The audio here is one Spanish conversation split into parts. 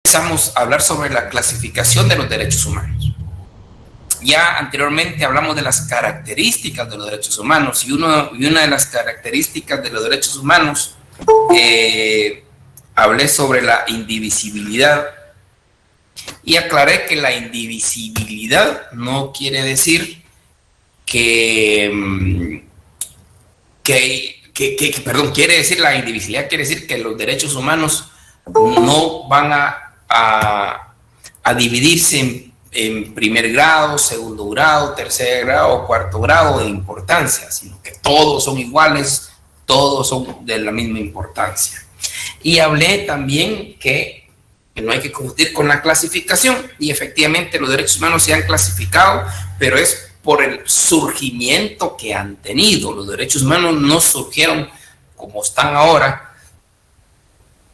Empezamos a hablar sobre la clasificación de los derechos humanos. Ya anteriormente hablamos de las características de los derechos humanos y una de las características de los derechos humanos, hablé sobre la indivisibilidad y aclaré que la indivisibilidad no quiere decir quiere decir la indivisibilidad, quiere decir que los derechos humanos no van a dividirse en primer grado, segundo grado, tercer grado, cuarto grado de importancia, sino que todos son iguales, todos son de la misma importancia. Y hablé también que no hay que confundir con la clasificación, y efectivamente los derechos humanos se han clasificado, pero es por el surgimiento que han tenido. Los derechos humanos no surgieron como están ahora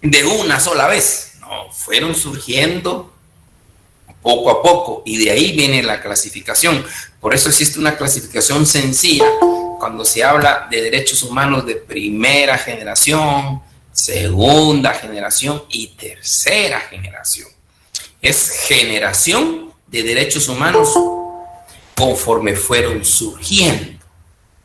de una sola vez, no, fueron surgiendo poco a poco, y de ahí viene la clasificación. Por eso existe una clasificación sencilla cuando se habla de derechos humanos de primera generación, segunda generación y tercera generación. Es generación de derechos humanos conforme fueron surgiendo.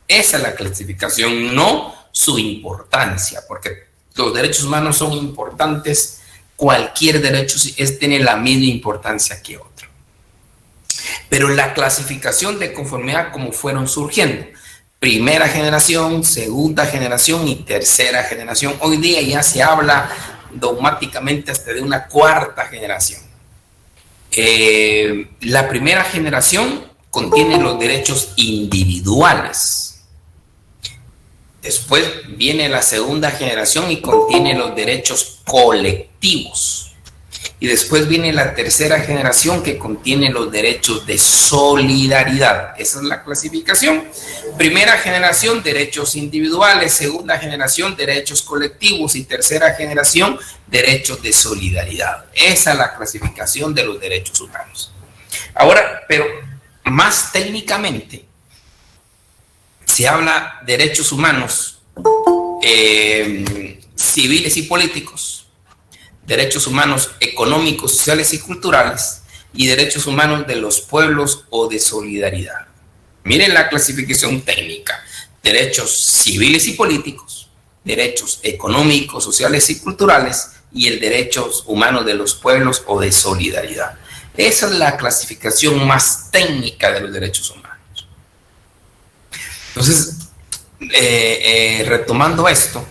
Esa es la clasificación, no su importancia, porque los derechos humanos son importantes. Cualquier derecho tiene la misma importancia que otro. Pero la clasificación de conformidad como fueron surgiendo, primera generación, segunda generación y tercera generación. Hoy día ya se habla dogmáticamente hasta de una cuarta generación. La primera generación contiene los derechos individuales. Después viene la segunda generación y contiene los derechos colectivos. Y después viene la tercera generación que contiene los derechos de solidaridad. Esa es la clasificación. Primera generación, derechos individuales. Segunda generación, derechos colectivos. Y tercera generación, derechos de solidaridad. Esa es la clasificación de los derechos humanos. Ahora, pero más técnicamente, se habla de derechos humanos civiles y políticos, derechos humanos económicos, sociales y culturales, y derechos humanos de los pueblos o de solidaridad. Miren la clasificación técnica: derechos civiles y políticos, derechos económicos, sociales y culturales, y el derechos humanos de los pueblos o de solidaridad. Esa es la clasificación más técnica de los derechos humanos. Entonces, retomando esto,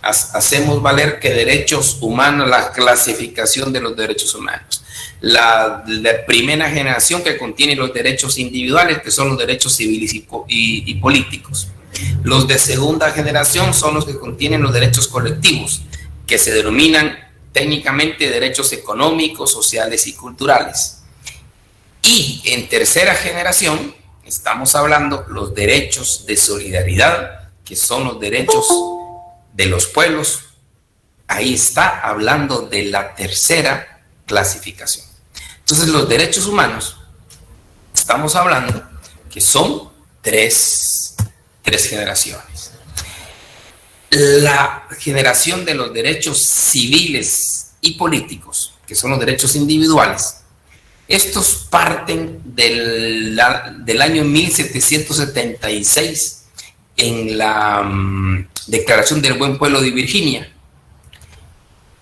hacemos valer que derechos humanos, la clasificación de los derechos humanos. La primera generación que contiene los derechos individuales, que son los derechos civiles y políticos. Los de segunda generación son los que contienen los derechos colectivos, que se denominan técnicamente derechos económicos, sociales y culturales. Y en tercera generación estamos hablando los derechos de solidaridad, que son los derechos de los pueblos. Ahí está hablando de la tercera clasificación. Entonces, los derechos humanos, estamos hablando que son tres generaciones. La generación de los derechos civiles y políticos, que son los derechos individuales, estos parten del año 1776 en la Declaración del Buen Pueblo de Virginia.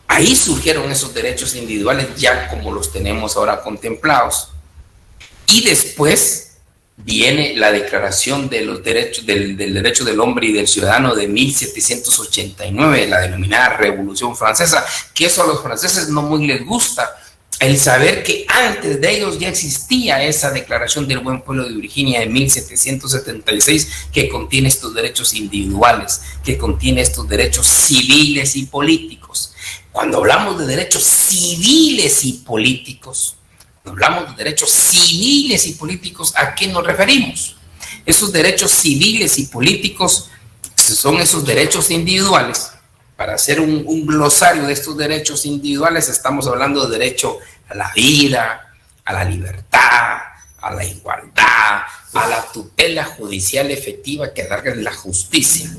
Ahí surgieron esos derechos individuales ya como los tenemos ahora contemplados. Y después viene la Declaración de los Derechos del Derecho del Hombre y del Ciudadano de 1789, la denominada Revolución Francesa, que eso a los franceses no muy les gusta, el saber que antes de ellos ya existía esa Declaración del Buen Pueblo de Virginia de 1776, que contiene estos derechos individuales, que contiene estos derechos civiles y políticos. Cuando hablamos de derechos civiles y políticos, ¿a qué nos referimos? Esos derechos civiles y políticos son esos derechos individuales. Para hacer un glosario de estos derechos individuales, estamos hablando de derecho a la vida, a la libertad, a la igualdad, a la tutela judicial efectiva que alarga la justicia,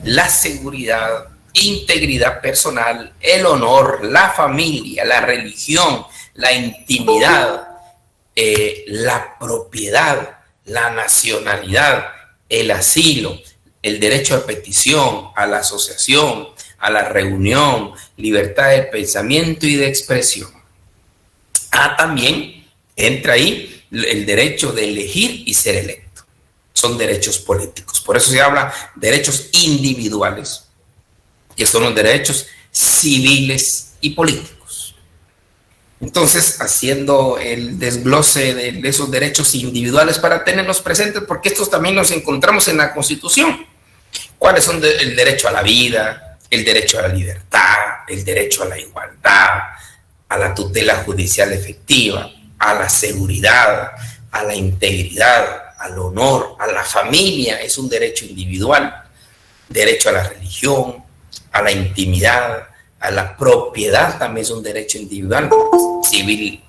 la seguridad integridad personal, el honor, la familia, la religión, la intimidad, la propiedad, la nacionalidad, el asilo, el derecho a petición, a la asociación, a la reunión, libertad de pensamiento y de expresión. También entra ahí el derecho de elegir y ser electo. Son derechos políticos. Por eso se habla de derechos individuales, que son los derechos civiles y políticos. Entonces, haciendo el desglose de esos derechos individuales para tenerlos presentes, porque estos también los encontramos en la Constitución. ¿Cuáles son el derecho a la vida, el derecho a la libertad, el derecho a la igualdad, a la tutela judicial efectiva, a la seguridad, a la integridad, al honor, a la familia? Es un derecho individual. Derecho a la religión, a la intimidad, a la propiedad también es un derecho individual, civil,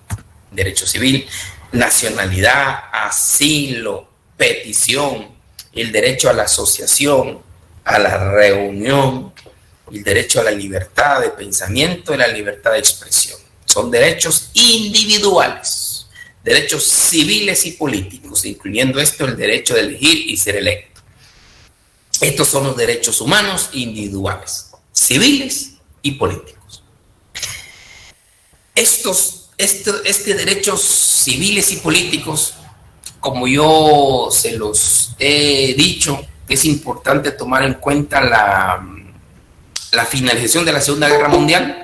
derecho civil, nacionalidad, asilo, petición, el derecho a la asociación, a la reunión, el derecho a la libertad de pensamiento y la libertad de expresión. Son derechos individuales, derechos civiles y políticos, incluyendo esto el derecho de elegir y ser electo. Estos son los derechos humanos individuales, civiles y políticos. Este derechos civiles y políticos, como yo se los he dicho, es importante tomar en cuenta la finalización de la Segunda Guerra Mundial,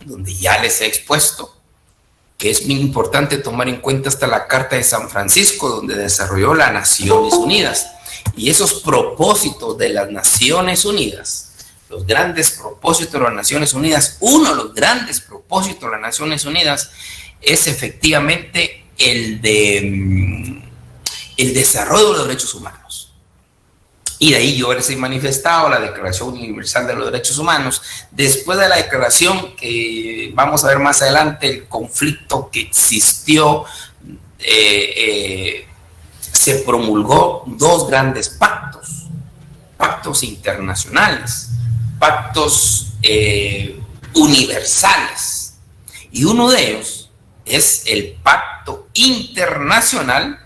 donde ya les he expuesto que es muy importante tomar en cuenta hasta la Carta de San Francisco, donde desarrolló las Naciones Unidas. Y esos propósitos de las Naciones Unidas, los grandes propósitos de las Naciones Unidas, uno de los grandes propósitos de las Naciones Unidas es efectivamente el desarrollo de los derechos humanos. Y de ahí yo les he manifestado la Declaración Universal de los Derechos Humanos. Después de la declaración, que vamos a ver más adelante, el conflicto que existió, se promulgó dos grandes pactos internacionales, pactos universales. Y uno de ellos es el Pacto Internacional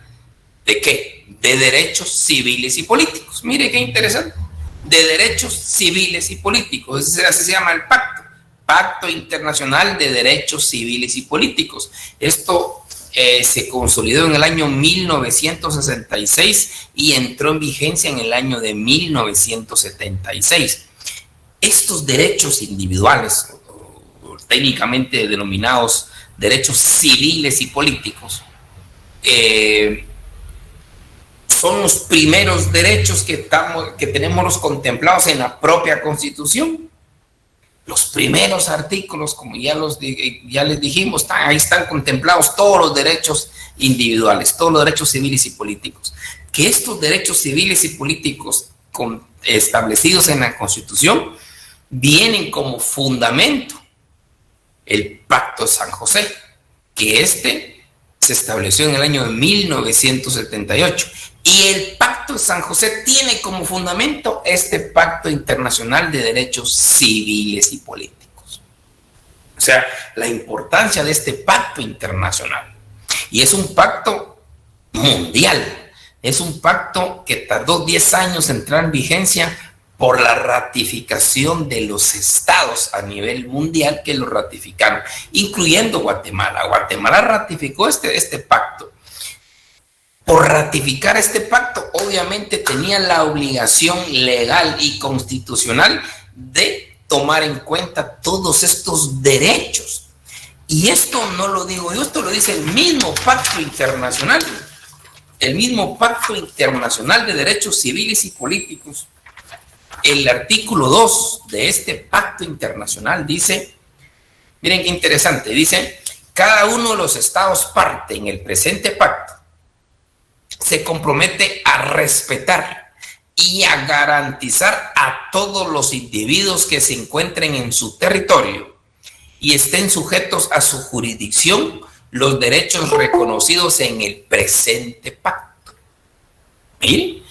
¿de qué? De derechos civiles y políticos. Mire qué interesante. De derechos civiles y políticos. Así se llama el pacto. Pacto Internacional de Derechos Civiles y Políticos. Esto se consolidó en el año 1966 y entró en vigencia en el año de 1976. Estos derechos individuales, técnicamente denominados derechos civiles y políticos, son los primeros derechos que tenemos los contemplados en la propia Constitución. Los primeros artículos, como ya les dijimos, ahí están contemplados todos los derechos individuales, todos los derechos civiles y políticos. Que estos derechos civiles y políticos establecidos en la Constitución vienen como fundamento el Pacto de San José, que se estableció en el año de 1978. Y el Pacto de San José tiene como fundamento este Pacto Internacional de Derechos Civiles y Políticos. O sea, la importancia de este pacto internacional. Y es un pacto mundial. Es un pacto que tardó 10 años en entrar en vigencia por la ratificación de los estados a nivel mundial que lo ratificaron, incluyendo Guatemala. Guatemala ratificó este pacto. Por ratificar este pacto, obviamente tenía la obligación legal y constitucional de tomar en cuenta todos estos derechos. Y esto no lo digo yo, esto lo dice el mismo pacto internacional. El mismo Pacto Internacional de Derechos Civiles y Políticos. El artículo 2 de este pacto internacional dice, miren qué interesante, dice: cada uno de los estados parte en el presente pacto se compromete a respetar y a garantizar a todos los individuos que se encuentren en su territorio y estén sujetos a su jurisdicción los derechos reconocidos en el presente pacto. Miren,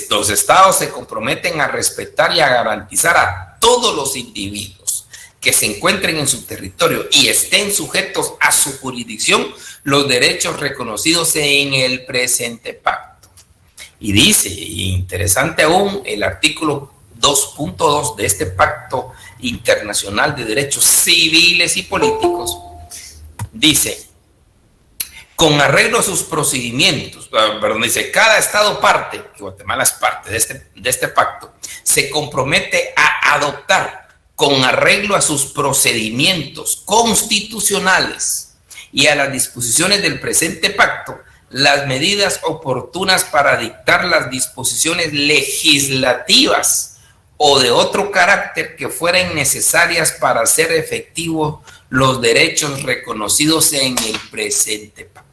los estados se comprometen a respetar y a garantizar a todos los individuos que se encuentren en su territorio y estén sujetos a su jurisdicción los derechos reconocidos en el presente pacto. Y dice, interesante aún, el artículo 2.2 de este Pacto Internacional de Derechos Civiles y Políticos, dice, con arreglo a sus procedimientos, dice, cada Estado parte, que Guatemala es parte de este pacto, se compromete a adoptar con arreglo a sus procedimientos constitucionales y a las disposiciones del presente pacto, las medidas oportunas para dictar las disposiciones legislativas o de otro carácter que fueran necesarias para hacer efectivos los derechos reconocidos en el presente pacto.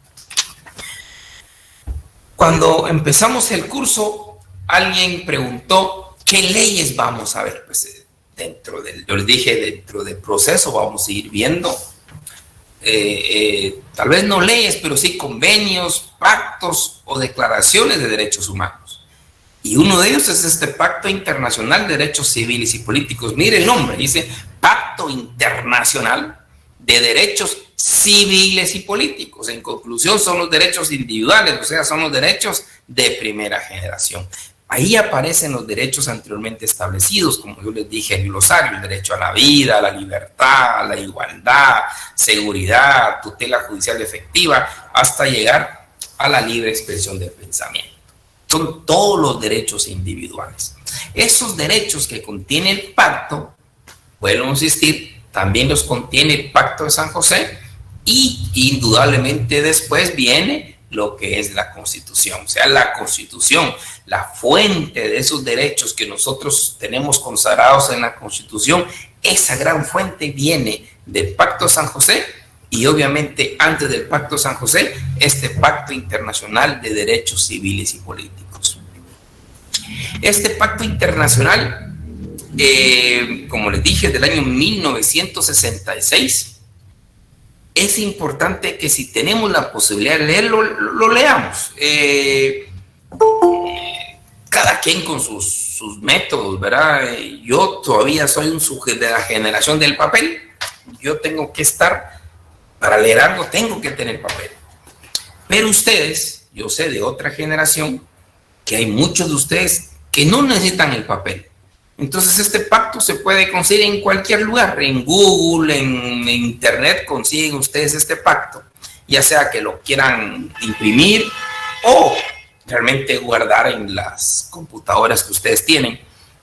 Cuando empezamos el curso, alguien preguntó, ¿qué leyes vamos a ver? Pues yo les dije, dentro del proceso vamos a ir viendo, tal vez no leyes, pero sí convenios, pactos o declaraciones de derechos humanos. Y uno de ellos es este Pacto Internacional de Derechos Civiles y Políticos. Mire el nombre, dice Pacto Internacional de Derechos Civiles y Políticos. En conclusión, son los derechos individuales, o sea, son los derechos de primera generación. Ahí aparecen los derechos anteriormente establecidos, como yo les dije, el glosario, el derecho a la vida, a la libertad, a la igualdad, seguridad, tutela judicial efectiva, hasta llegar a la libre expresión del pensamiento. Son todos los derechos individuales. Esos derechos que contiene el pacto, vuelvo a insistir, también los contiene el Pacto de San José y indudablemente después viene lo que es la Constitución. O sea, la Constitución, la fuente de esos derechos que nosotros tenemos consagrados en la Constitución, esa gran fuente viene del Pacto de San José y obviamente antes del Pacto de San José, este Pacto Internacional de Derechos Civiles y Políticos. Este Pacto Internacional, como les dije, del año 1966, es importante que si tenemos la posibilidad de leerlo, lo leamos. Cada quien con sus métodos, ¿verdad? Yo todavía soy un sujeto de la generación del papel. Yo tengo que estar, para leer algo, tengo que tener papel. Pero ustedes, yo sé de otra generación, que hay muchos de ustedes que no necesitan el papel. Entonces este pacto se puede conseguir en cualquier lugar, en Google, en Internet consiguen ustedes este pacto, ya sea que lo quieran imprimir o realmente guardar en las computadoras que ustedes tienen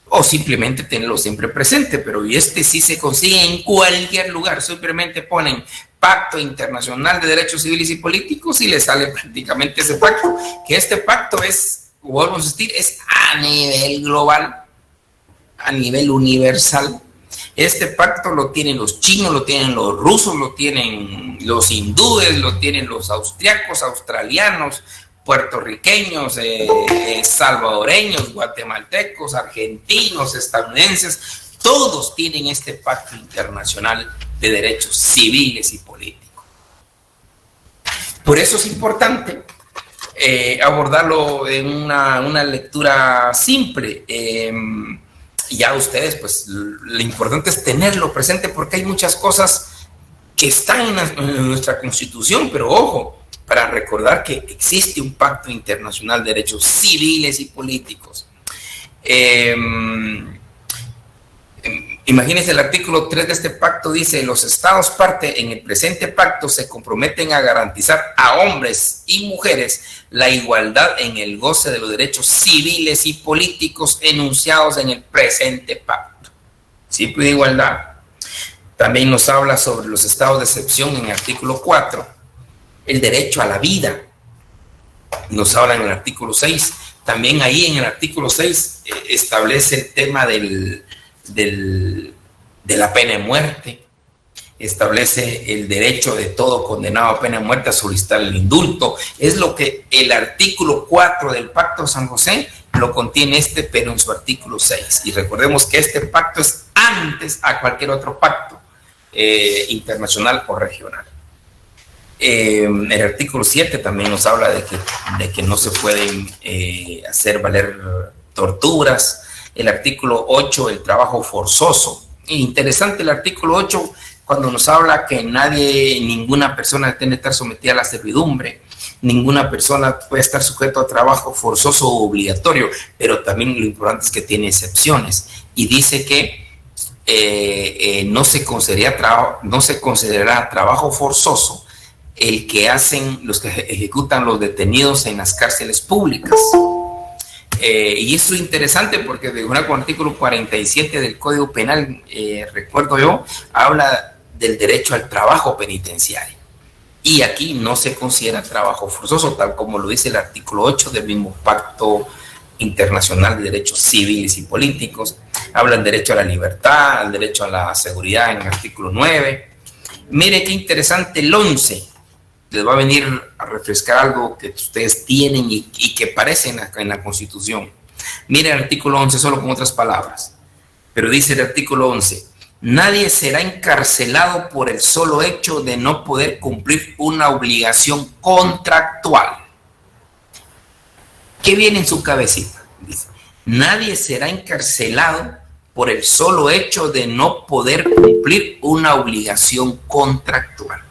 o simplemente tenerlo siempre presente, pero este sí se consigue en cualquier lugar, simplemente ponen Pacto Internacional de Derechos Civiles y Políticos y les sale prácticamente ese pacto, que este pacto es, vuelvo a insistir, es a nivel global, a nivel universal. Este pacto lo tienen los chinos, lo tienen los rusos, lo tienen los hindúes, lo tienen los austriacos, australianos, puertorriqueños, salvadoreños, guatemaltecos, argentinos, estadounidenses, todos tienen este Pacto Internacional de Derechos Civiles y Políticos. Por eso es importante abordarlo en una lectura simple. Ya ustedes, pues lo importante es tenerlo presente porque hay muchas cosas que están en nuestra Constitución, pero ojo, para recordar que existe un Pacto Internacional de Derechos Civiles y Políticos. Imagínense el artículo 3 de este pacto dice, los estados parte en el presente pacto se comprometen a garantizar a hombres y mujeres la igualdad en el goce de los derechos civiles y políticos enunciados en el presente pacto. Principio de igualdad. También nos habla sobre los estados de excepción en el artículo 4. El derecho a la vida. Nos habla en el artículo 6. También ahí en el artículo 6 establece el tema de la pena de muerte, establece el derecho de todo condenado a pena de muerte a solicitar el indulto. Es lo que el artículo 4 del Pacto de San José lo contiene pero en su artículo 6. Y recordemos que este pacto es antes a cualquier otro pacto internacional o regional. El artículo 7 también nos habla de que no se pueden hacer valer torturas, El artículo 8, el trabajo forzoso. Interesante el artículo 8 cuando nos habla que ninguna persona tiene que estar sometida a la servidumbre, ninguna persona puede estar sujeto a trabajo forzoso o obligatorio, pero también lo importante es que tiene excepciones. Y dice que no se considerará trabajo forzoso el que hacen los que ejecutan los detenidos en las cárceles públicas. Y esto es interesante porque de acuerdo con el artículo 47 del Código Penal, recuerdo yo, habla del derecho al trabajo penitenciario. Y aquí no se considera trabajo forzoso, tal como lo dice el artículo 8 del mismo Pacto Internacional de Derechos Civiles y Políticos. Habla del derecho a la libertad, al derecho a la seguridad en el artículo 9. Mire qué interesante el 11. Les va a venir a refrescar algo que ustedes tienen y que parece en la Constitución. Mire el artículo 11 solo con otras palabras. Pero dice el artículo 11, nadie será encarcelado por el solo hecho de no poder cumplir una obligación contractual. ¿Qué viene en su cabecita? Dice, nadie será encarcelado por el solo hecho de no poder cumplir una obligación contractual.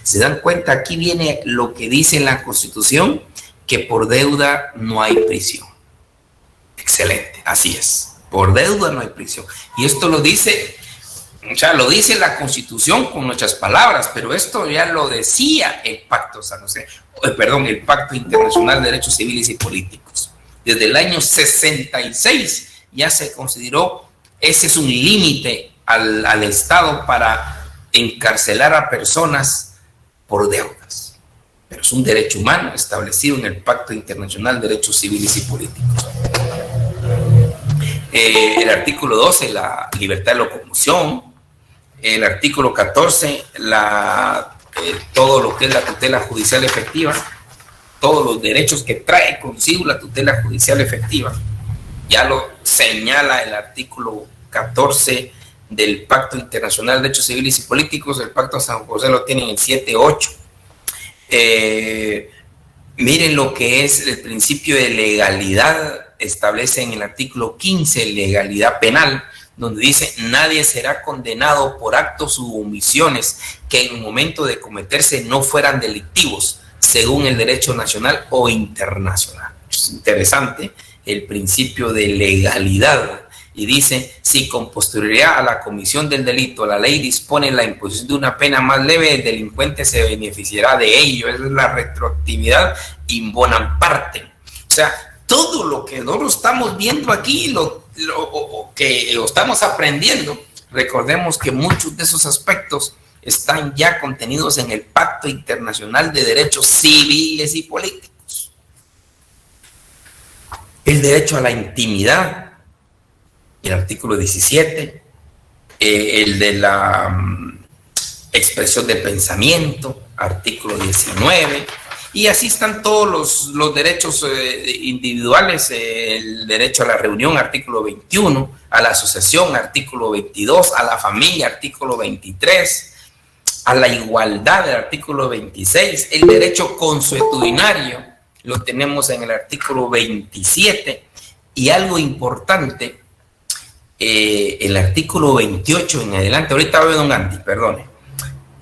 ¿Se dan cuenta? Aquí viene lo que dice en la Constitución, que por deuda no hay prisión. Excelente, así es. Por deuda no hay prisión. Y esto lo dice, lo dice la Constitución con nuestras palabras, pero esto ya lo decía el Pacto el Pacto Internacional de Derechos Civiles y Políticos. Desde el año 66 ya se consideró, ese es un límite al Estado para encarcelar a personas por deudas. Pero es un derecho humano establecido en el Pacto Internacional de Derechos Civiles y Políticos. El artículo 12, la libertad de locomoción. El artículo 14, todo lo que es la tutela judicial efectiva. Todos los derechos que trae consigo la tutela judicial efectiva. Ya lo señala el artículo 14 del Pacto Internacional de Derechos Civiles y Políticos. El Pacto de San José lo tiene en el 7.8. Miren lo que es el principio de legalidad, establece en el artículo 15, legalidad penal, donde dice, nadie será condenado por actos u omisiones que en el momento de cometerse no fueran delictivos, según el derecho nacional o internacional. Es interesante el principio de legalidad. Y dice, si con posterioridad a la comisión del delito la ley dispone la imposición de una pena más leve, el delincuente se beneficiará de ello. Esa es la retroactividad in bonam parte. O sea, todo lo que nosotros estamos viendo aquí, lo que lo estamos aprendiendo, recordemos que muchos de esos aspectos están ya contenidos en el Pacto Internacional de Derechos Civiles y Políticos. El derecho a la intimidad, el artículo 17, el de la expresión de pensamiento, artículo 19, y así están todos los derechos individuales, el derecho a la reunión, artículo 21, a la asociación, artículo 22, a la familia, artículo 23, a la igualdad, el artículo 26, el derecho consuetudinario, lo tenemos en el artículo 27, y algo importante, el artículo 28 en adelante, ahorita voy a don Andy, perdone,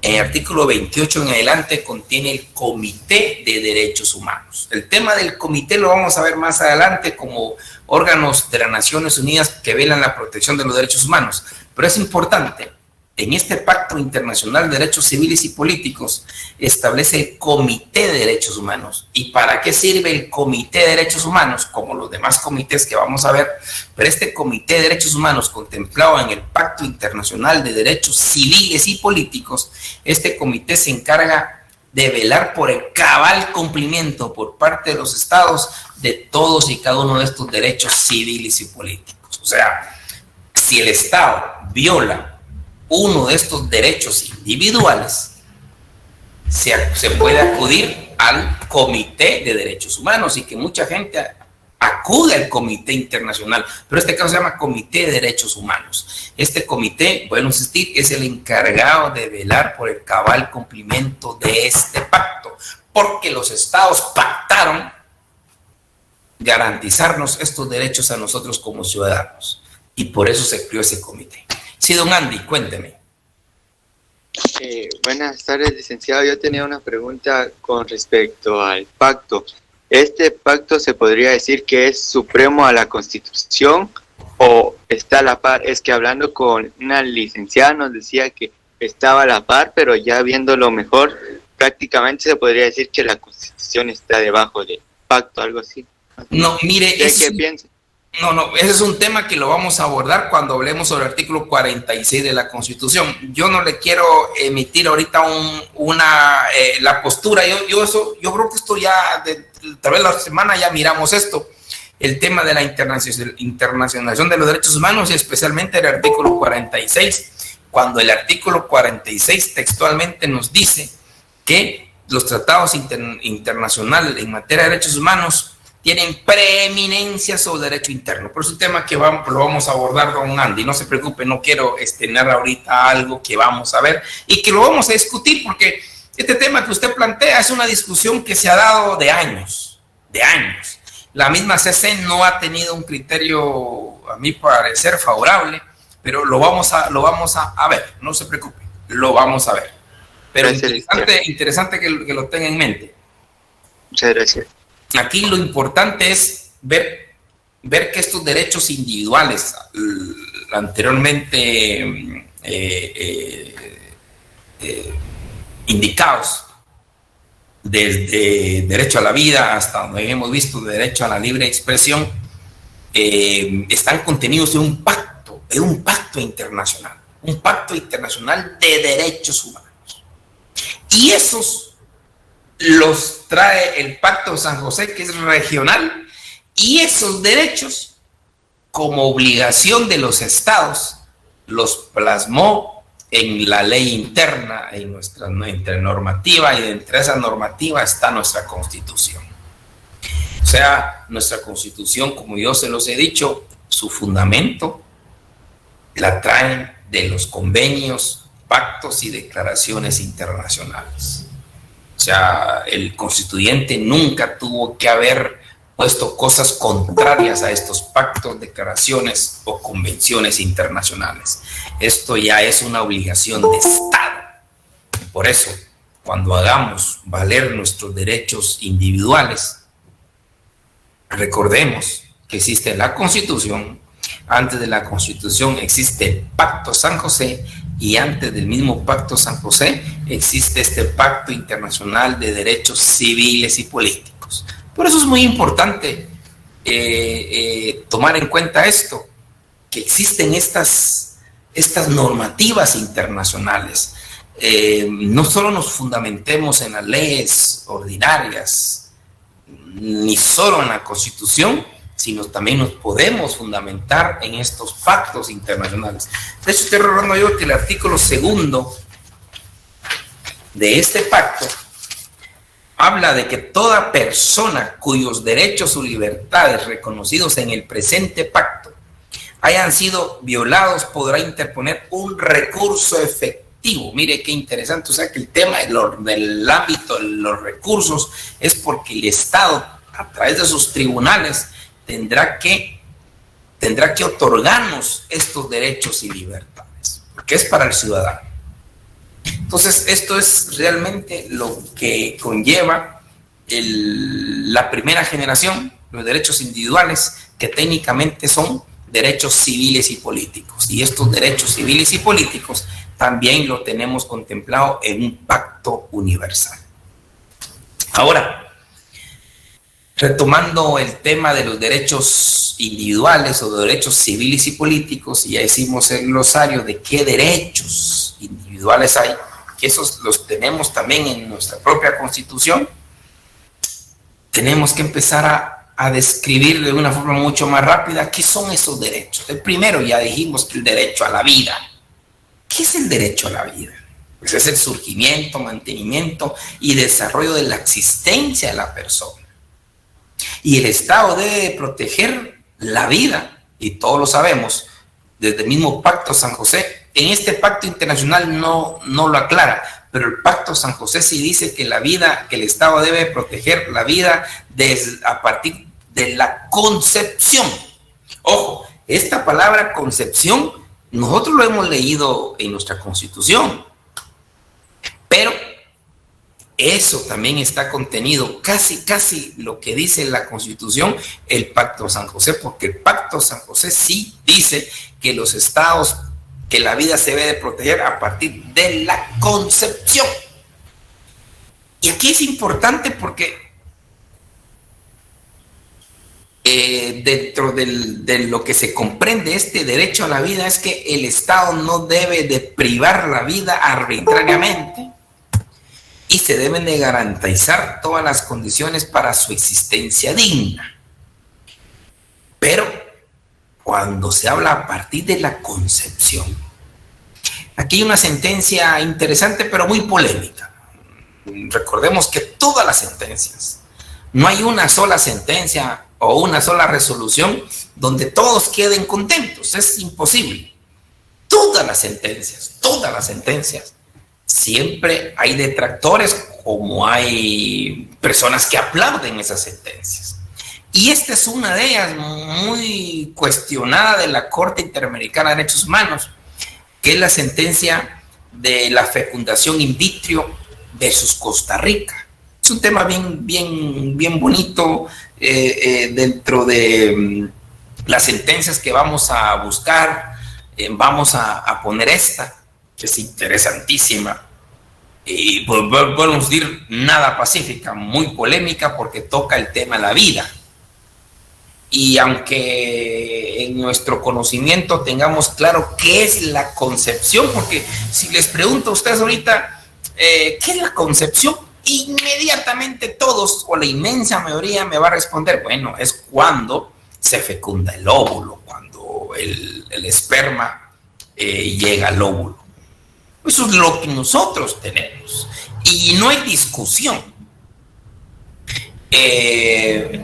en el artículo 28 en adelante contiene el Comité de Derechos Humanos. El tema del comité lo vamos a ver más adelante como órganos de las Naciones Unidas que velan la protección de los derechos humanos, pero es importante. En este Pacto Internacional de Derechos Civiles y Políticos establece el Comité de Derechos Humanos. ¿Y para qué sirve el Comité de Derechos Humanos? Como los demás comités que vamos a ver, pero este Comité de Derechos Humanos contemplado en el Pacto Internacional de Derechos Civiles y Políticos, este comité se encarga de velar por el cabal cumplimiento por parte de los estados de todos y cada uno de estos derechos civiles y políticos. O sea, si el estado viola uno de estos derechos individuales, se puede acudir al Comité de Derechos Humanos y que mucha gente acude al Comité Internacional, pero este caso se llama Comité de Derechos Humanos. Este comité, bueno, insistir, es el encargado de velar por el cabal cumplimiento de este pacto, porque los estados pactaron garantizarnos estos derechos a nosotros como ciudadanos. Y por eso se creó ese comité. Sí, don Andy, cuénteme. Buenas tardes, licenciado. Yo tenía una pregunta con respecto al pacto. ¿Este pacto se podría decir que es supremo a la Constitución o está a la par? Es que hablando con una licenciada nos decía que estaba a la par, pero ya viéndolo mejor, prácticamente se podría decir que la Constitución está debajo del pacto, algo así. No, mire, ¿Qué piensa? No, ese es un tema que lo vamos a abordar cuando hablemos sobre el artículo 46 de la Constitución. Yo no le quiero emitir ahorita la postura. Yo creo que esto ya, tal vez la semana ya miramos esto, el tema de la internacionalización de los derechos humanos y especialmente el artículo 46, cuando el artículo 46 textualmente nos dice que los tratados internacionales en materia de derechos humanos tienen preeminencia sobre derecho interno. Por eso es un tema que lo vamos a abordar, don Andy. No se preocupe, no quiero narrar ahorita algo que vamos a ver y que lo vamos a discutir, porque este tema que usted plantea es una discusión que se ha dado de años. La misma CC no ha tenido un criterio, a mi parecer, favorable, pero lo vamos a ver, no se preocupe, lo vamos a ver. Pero interesante que lo tenga en mente. Muchas gracias. Aquí lo importante es ver que estos derechos individuales anteriormente indicados, desde derecho a la vida hasta donde hemos visto derecho a la libre expresión, están contenidos en un pacto internacional, de derechos humanos. Y esos los trae el Pacto de San José, que es regional, y esos derechos, como obligación de los estados, los plasmó en la ley interna, en nuestra normativa, y entre esa normativa está nuestra Constitución. O sea, nuestra Constitución, como yo se los he dicho, su fundamento la traen de los convenios, pactos y declaraciones internacionales. O sea, el constituyente nunca tuvo que haber puesto cosas contrarias a estos pactos, declaraciones o convenciones internacionales. Esto ya es una obligación de Estado. Por eso, cuando hagamos valer nuestros derechos individuales, recordemos que existe la Constitución. Antes de la Constitución existe el Pacto San José, y antes del mismo Pacto San José existe este Pacto Internacional de Derechos Civiles y Políticos. Por eso es muy importante tomar en cuenta esto, que existen estas normativas internacionales. No solo nos fundamentemos en las leyes ordinarias, ni solo en la Constitución, sino también nos podemos fundamentar en estos pactos internacionales. De hecho, estoy recordando yo que el artículo 2 de este pacto habla de que toda persona cuyos derechos o libertades reconocidos en el presente pacto hayan sido violados podrá interponer un recurso efectivo. Mire qué interesante. O sea que el tema del ámbito de los recursos es porque el Estado, a través de sus tribunales, tendrá que otorgarnos estos derechos y libertades, porque es para el ciudadano. Entonces, esto es realmente lo que conlleva la primera generación, los derechos individuales, que técnicamente son derechos civiles y políticos. Y estos derechos civiles y políticos también lo tenemos contemplado en un pacto universal. Ahora, retomando el tema de los derechos individuales o de derechos civiles y políticos, y ya hicimos el glosario de qué derechos individuales hay, que esos los tenemos también en nuestra propia Constitución, tenemos que empezar a describir de una forma mucho más rápida qué son esos derechos. El primero, ya dijimos, que el derecho a la vida. ¿Qué es el derecho a la vida? Pues es el surgimiento, mantenimiento y desarrollo de la existencia de la persona. Y el Estado debe proteger la vida, y todos lo sabemos, desde el mismo Pacto San José. En este pacto internacional no lo aclara, pero el Pacto San José sí dice que la vida, que el Estado debe proteger la vida a partir de la concepción. Ojo, esta palabra concepción, nosotros lo hemos leído en nuestra Constitución, pero eso también está contenido, casi lo que dice la Constitución, el Pacto de San José, porque el Pacto de San José sí dice que los estados, que la vida se debe de proteger a partir de la concepción. Y aquí es importante porque dentro de lo que se comprende este derecho a la vida es que el Estado no debe de privar la vida arbitrariamente y se deben de garantizar todas las condiciones para su existencia digna. Pero cuando se habla a partir de la concepción, aquí hay una sentencia interesante pero muy polémica. Recordemos que todas las sentencias, no hay una sola sentencia o una sola resolución donde todos queden contentos, es imposible. Todas las sentencias, siempre hay detractores como hay personas que aplauden esas sentencias. Y esta es una de ellas muy cuestionada de la Corte Interamericana de Derechos Humanos, que es la sentencia de la fecundación in vitro versus Costa Rica. Es un tema bien bonito dentro de las sentencias que vamos a buscar. Vamos a poner esta, que es interesantísima. Y podemos decir nada pacífica, muy polémica porque toca el tema de la vida. Y aunque en nuestro conocimiento tengamos claro qué es la concepción, porque si les pregunto a ustedes ahorita, ¿qué es la concepción? Inmediatamente todos o la inmensa mayoría me va a responder, bueno, es cuando se fecunda el óvulo, cuando el esperma llega al óvulo. Eso es lo que nosotros tenemos y no hay discusión.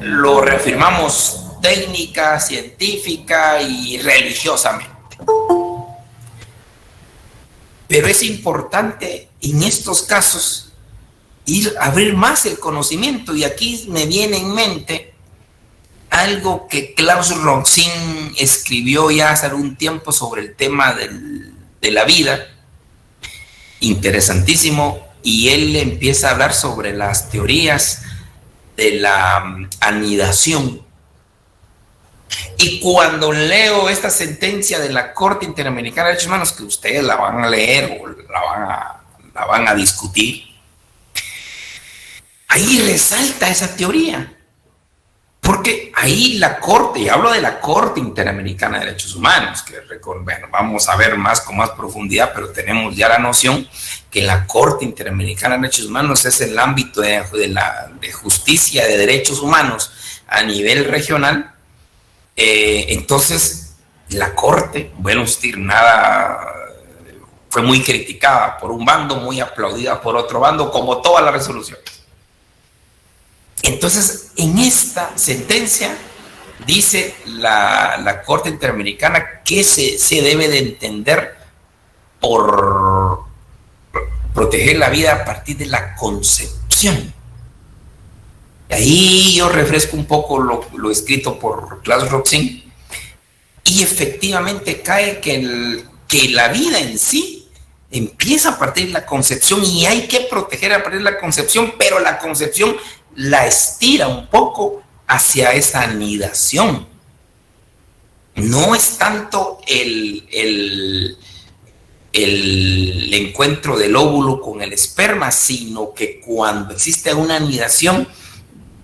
Lo reafirmamos técnica, científica y religiosamente. Pero es importante en estos casos abrir más el conocimiento, y aquí me viene en mente algo que Klaus Roxin escribió ya hace algún tiempo sobre el tema de la vida, interesantísimo, y él empieza a hablar sobre las teorías de la anidación. Y cuando leo esta sentencia de la Corte Interamericana de Derechos Humanos, que ustedes la van a leer o la van a discutir, ahí resalta esa teoría. Porque ahí la Corte, y hablo de la Corte Interamericana de Derechos Humanos, que bueno, vamos a ver más con más profundidad, pero tenemos ya la noción que la Corte Interamericana de Derechos Humanos es el ámbito de justicia de derechos humanos a nivel regional. Entonces, la Corte, bueno, fue muy criticada por un bando, muy aplaudida por otro bando, como todas las resoluciones. Entonces, en esta sentencia dice la Corte Interamericana que se debe de entender por proteger la vida a partir de la concepción. Y ahí yo refresco un poco lo escrito por Klaus Roxin, y efectivamente cae que la vida en sí empieza a partir de la concepción y hay que proteger a partir de la concepción, pero la concepción la estira un poco hacia esa anidación. No es tanto el encuentro del óvulo con el esperma, sino que cuando existe una anidación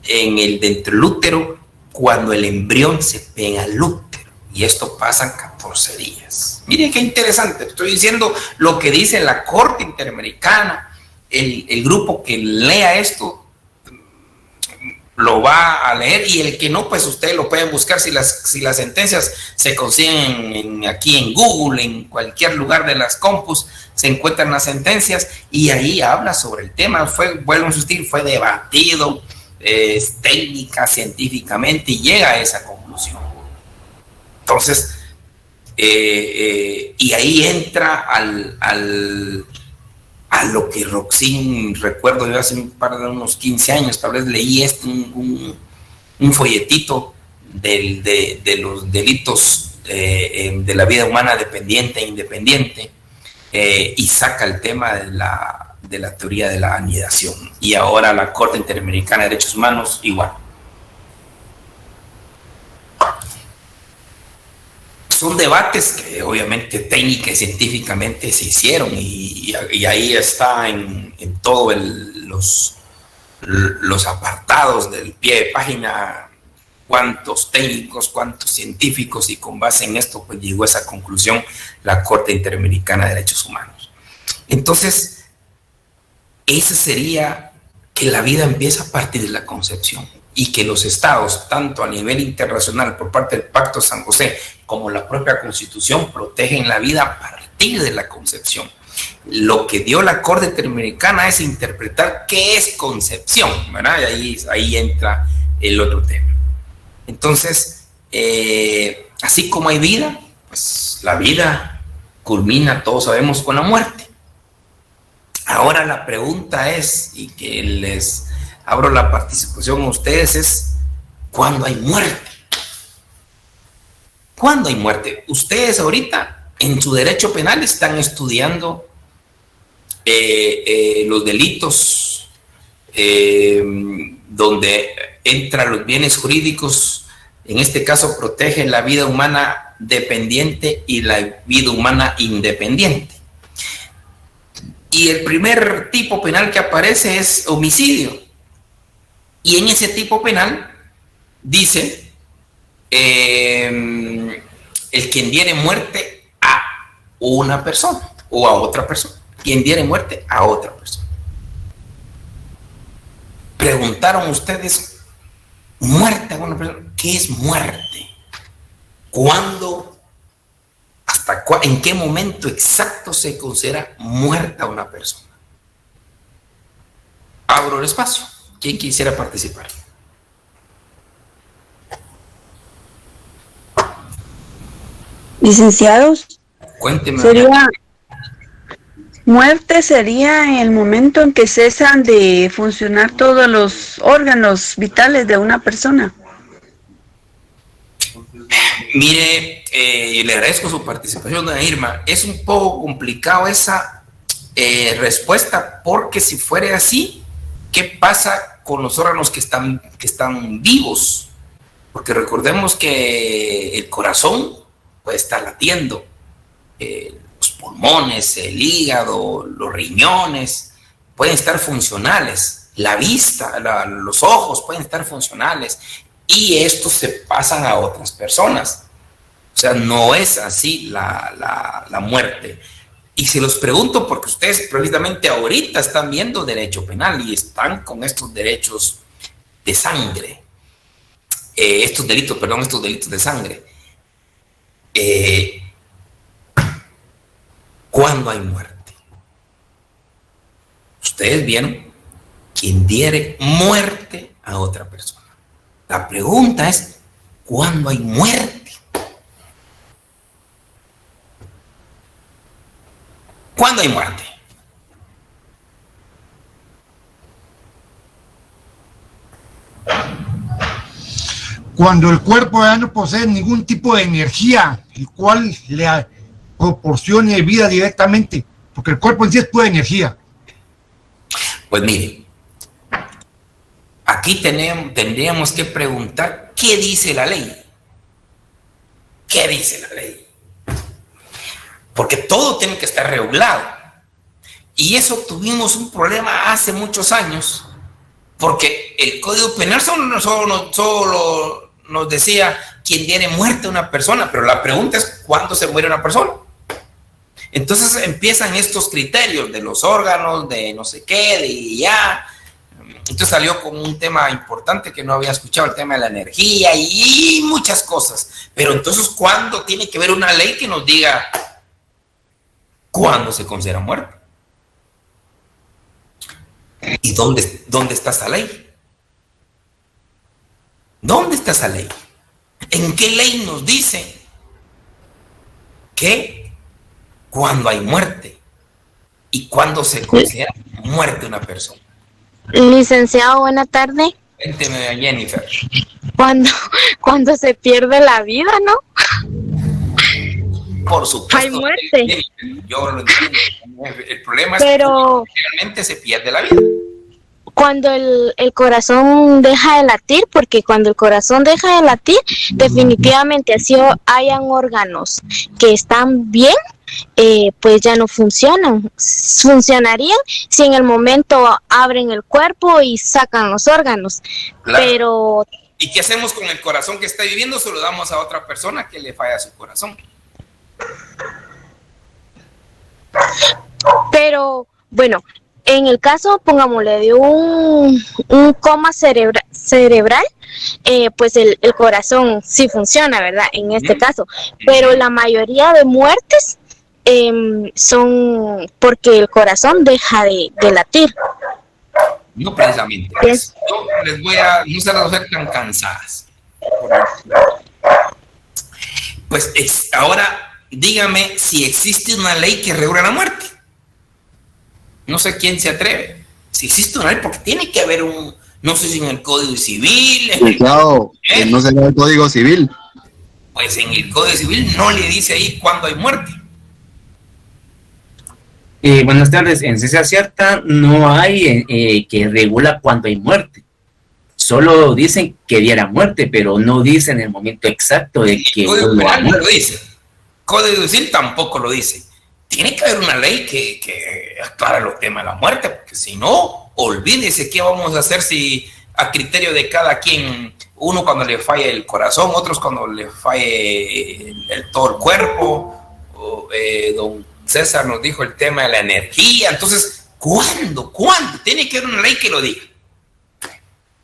dentro del útero, cuando el embrión se pega al útero, y esto pasa en 14 días. Miren qué interesante, estoy diciendo lo que dice la Corte Interamericana. El grupo que lea esto lo va a leer, y el que no, pues ustedes lo pueden buscar. Si las sentencias se consiguen aquí en Google, en cualquier lugar de las compus, se encuentran las sentencias, y ahí habla sobre el tema. Vuelvo a insistir, fue debatido técnica, científicamente, y llega a esa conclusión. Entonces, y ahí entra a lo que Roxin, recuerdo yo hace unos 15 años, tal vez leí esto, un folletito de los delitos de la vida humana dependiente e independiente, y saca el tema de la teoría de la anidación. Y ahora la Corte Interamericana de Derechos Humanos igual. Son debates que obviamente técnica y científicamente se hicieron, y ahí está en todos los apartados del pie de página cuántos técnicos, cuántos científicos, y con base en esto pues llegó a esa conclusión la Corte Interamericana de Derechos Humanos. Entonces, esa sería que la vida empieza a partir de la concepción, y que los estados, tanto a nivel internacional por parte del Pacto San José como la propia Constitución, protegen la vida a partir de la concepción. Lo que dio la Corte Interamericana es interpretar qué es concepción, ¿verdad? Y ahí entra el otro tema. Entonces, así como hay vida, pues la vida culmina, todos sabemos, con la muerte. Ahora la pregunta es, y que les abro la participación a ustedes, es ¿cuándo hay muerte? ¿Cuándo hay muerte? Ustedes ahorita en su derecho penal están estudiando los delitos donde entran los bienes jurídicos, en este caso protegen la vida humana dependiente y la vida humana independiente. Y el primer tipo penal que aparece es homicidio. Y en ese tipo penal dice el quien diere muerte a una persona o a otra persona. Quien diere muerte a otra persona. Preguntaron ustedes, muerte a una persona, ¿qué es muerte? ¿Cuándo? ¿En qué momento exacto se considera muerta una persona? Abro el espacio. ¿Quién quisiera participar? Licenciados, Cuénteme. Muerte sería en el momento en que cesan de funcionar todos los órganos vitales de una persona. Mire, le agradezco su participación, doña Irma. Es un poco complicado esa respuesta, porque si fuera así, ¿qué pasa con los órganos que están vivos? Porque recordemos que el corazón puede estar latiendo, los pulmones, el hígado, los riñones pueden estar funcionales, la vista, los ojos pueden estar funcionales, y estos se pasan a otras personas. O sea, no es así la muerte. Y se los pregunto porque ustedes precisamente ahorita están viendo derecho penal y están con estos derechos de sangre, estos delitos de sangre. ¿Cuándo hay muerte? Ustedes vieron, quien diere muerte a otra persona. La pregunta es, ¿cuándo hay muerte? ¿Cuándo hay muerte? Cuando el cuerpo ya no posee ningún tipo de energía, el cual le proporcione vida directamente, porque el cuerpo en sí es pura energía. Pues mire, aquí tendríamos que preguntar, ¿qué dice la ley? ¿Qué dice la ley? Porque todo tiene que estar regulado. Y eso tuvimos un problema hace muchos años, porque el Código Penal solo nos decía quien diere muerte a una persona, pero la pregunta es ¿cuándo se muere una persona? Entonces empiezan estos criterios de los órganos, de no sé qué, de ya. Entonces salió como un tema importante que no había escuchado, el tema de la energía y muchas cosas. Pero entonces, ¿cuándo tiene que haber una ley que nos diga cuándo se considera muerte? ¿Y dónde está esa ley? ¿Dónde está esa ley? ¿En qué ley nos dice que cuando hay muerte y cuándo se considera muerte una persona? Licenciado, buena tarde. Cuénteme, Jennifer. Cuando se pierde la vida, ¿no? Por supuesto. Hay muerte. Yo lo entiendo. El problema es Pero que realmente se pierde la vida. cuando el corazón deja de latir, porque cuando el corazón deja de latir, definitivamente así hayan órganos que están bien, pues ya no funcionan. Funcionarían si en el momento abren el cuerpo y sacan los órganos. Claro. Pero ¿Y qué hacemos con el corazón que está viviendo? Se lo damos a otra persona que le falla su corazón. bueno, en el caso, pongámosle, de un coma cerebral, pues el corazón sí funciona, ¿verdad? En este caso. Pero la mayoría de muertes son porque el corazón deja de latir. No precisamente. Yes. Yo les no se las voy a hacer tan cansadas. Pues ahora dígame si existe una ley que regula la muerte. No sé quién se atreve. Si existe una ley, porque tiene que haber no sé si en el Código Civil. Claro, no sería el Código Civil. Pues en el Código Civil no le dice ahí cuándo hay muerte. Buenas tardes. En ciencia cierta no hay que regula cuándo hay muerte. Solo dicen que diera muerte, pero no dicen el momento exacto de que... El Código Penal no lo dice. Código Civil tampoco lo dice. Tiene que haber una ley que aclare los temas de la muerte, porque si no, olvídese qué vamos a hacer si a criterio de cada quien, uno cuando le falle el corazón, otros cuando le falle todo el cuerpo. Don César nos dijo el tema de la energía. Entonces, ¿cuándo? Tiene que haber una ley que lo diga.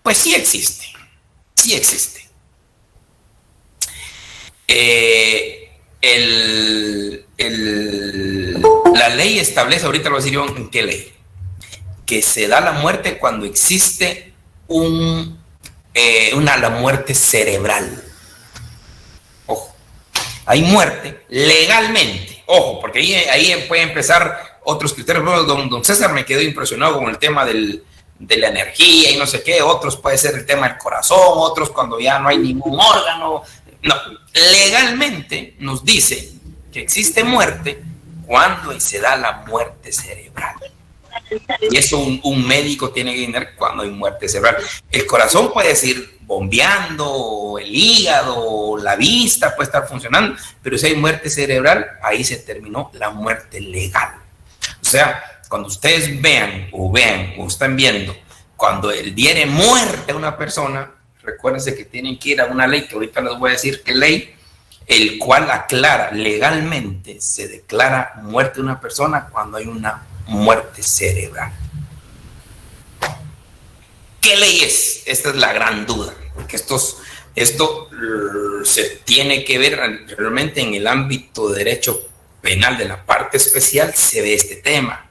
Pues sí existe. La ley establece, ahorita lo voy a decir yo en qué ley, que se da la muerte cuando existe la muerte cerebral. Ojo, hay muerte legalmente. Ojo, porque ahí puede empezar otros criterios. Don César me quedó impresionado con el tema de la energía y no sé qué. Otros puede ser el tema del corazón, otros cuando ya no hay ningún órgano. No, legalmente nos dice que existe muerte cuando se da la muerte cerebral. Y eso un médico tiene que entender cuando hay muerte cerebral. El corazón puede seguir bombeando, el hígado, la vista puede estar funcionando, pero si hay muerte cerebral, ahí se terminó la muerte legal. O sea, cuando ustedes vean o están viendo, cuando diere muerte a una persona, recuérdense que tienen que ir a una ley, que ahorita les voy a decir qué ley, el cual aclara legalmente, se declara muerte de una persona cuando hay una muerte cerebral. ¿Qué ley es? Esta es la gran duda, porque esto se tiene que ver realmente en el ámbito de derecho penal de la parte especial, se ve este tema.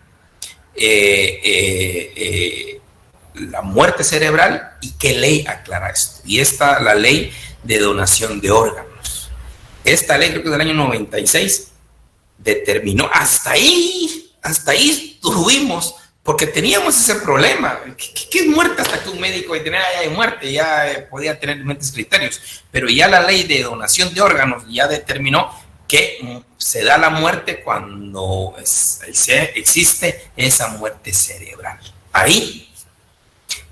La muerte cerebral y qué ley aclara esto. Y la ley de donación de órganos. Esta ley, creo que es del año 96, determinó, hasta ahí tuvimos, porque teníamos ese problema. ¿Qué es muerte? Hasta que un médico ya hay muerte, ya podía tener diferentes criterios. Pero ya la ley de donación de órganos ya determinó que se da la muerte cuando existe esa muerte cerebral.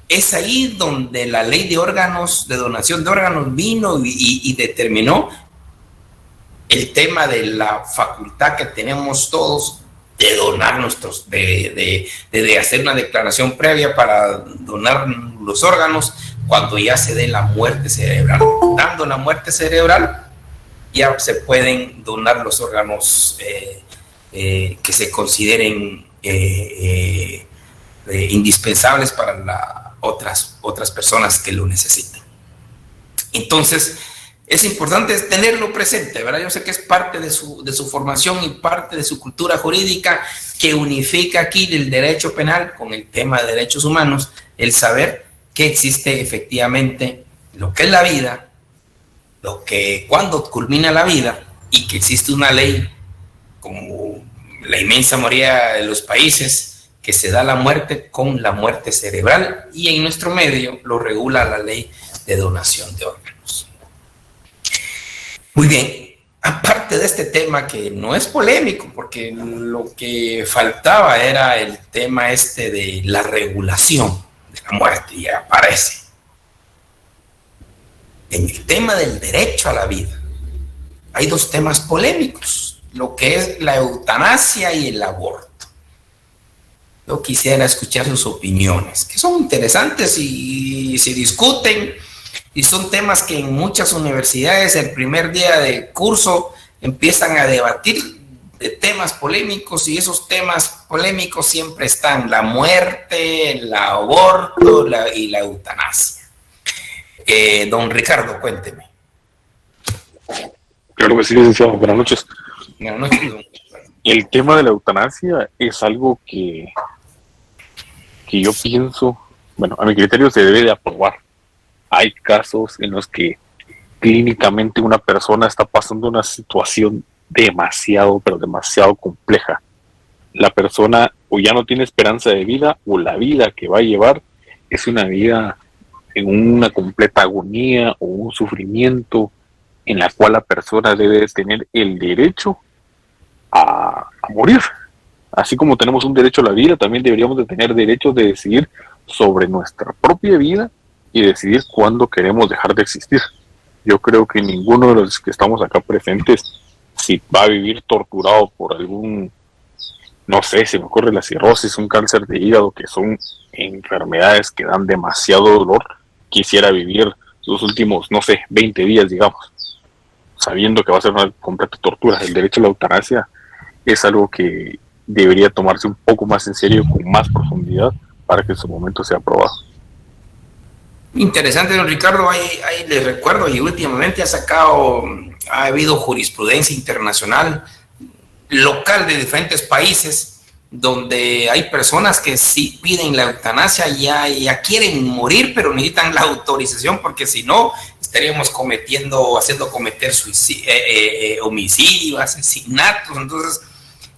Es ahí donde la ley de órganos, de donación de órganos vino y determinó el tema de la facultad que tenemos todos de donar de hacer una declaración previa para donar los órganos cuando ya se dé la muerte cerebral. Dando la muerte cerebral, ya se pueden donar los órganos que se consideren indispensables para otras personas que lo necesitan. Entonces, es importante tenerlo presente, ¿verdad? Yo sé que es parte de su formación y parte de su cultura jurídica que unifica aquí el derecho penal con el tema de derechos humanos, el saber que existe efectivamente lo que es la vida, cuando culmina la vida, y que existe una ley, como la inmensa mayoría de los países, que que se da la muerte con la muerte cerebral, y en nuestro medio lo regula la ley de donación de órganos. Muy bien, aparte de este tema que no es polémico, porque lo que faltaba era el tema de la regulación de la muerte, y aparece. En el tema del derecho a la vida hay dos temas polémicos, lo que es la eutanasia y el aborto. Yo quisiera escuchar sus opiniones, que son interesantes y se discuten, y son temas que en muchas universidades el primer día de curso empiezan a debatir de temas polémicos, y esos temas polémicos siempre están: la muerte, el aborto y la eutanasia. Don Ricardo, cuénteme. Claro que sí, licenciado. Buenas noches. Buenas noches, don. El tema de la eutanasia es algo que yo pienso, bueno, a mi criterio se debe de aprobar. Hay casos en los que clínicamente una persona está pasando una situación demasiado, pero demasiado compleja. La persona o ya no tiene esperanza de vida, o la vida que va a llevar es una vida en una completa agonía o un sufrimiento, en la cual la persona debe tener el derecho a morir. Así como tenemos un derecho a la vida, también deberíamos de tener derecho de decidir sobre nuestra propia vida y decidir cuándo queremos dejar de existir. Yo creo que ninguno de los que estamos acá presentes, si va a vivir torturado por algún, no sé, se me ocurre la cirrosis, un cáncer de hígado, que son enfermedades que dan demasiado dolor, quisiera vivir sus últimos, no sé, 20 días, digamos, sabiendo que va a ser una completa tortura. El derecho a la eutanasia es algo que debería tomarse un poco más en serio, con más profundidad, para que en su momento sea aprobado. Interesante, don Ricardo. Ahí les recuerdo, y últimamente ha habido jurisprudencia internacional, local, de diferentes países, donde hay personas que sí piden la eutanasia, ya quieren morir, pero necesitan la autorización, porque si no estaríamos haciendo cometer homicidios, asesinatos. Entonces,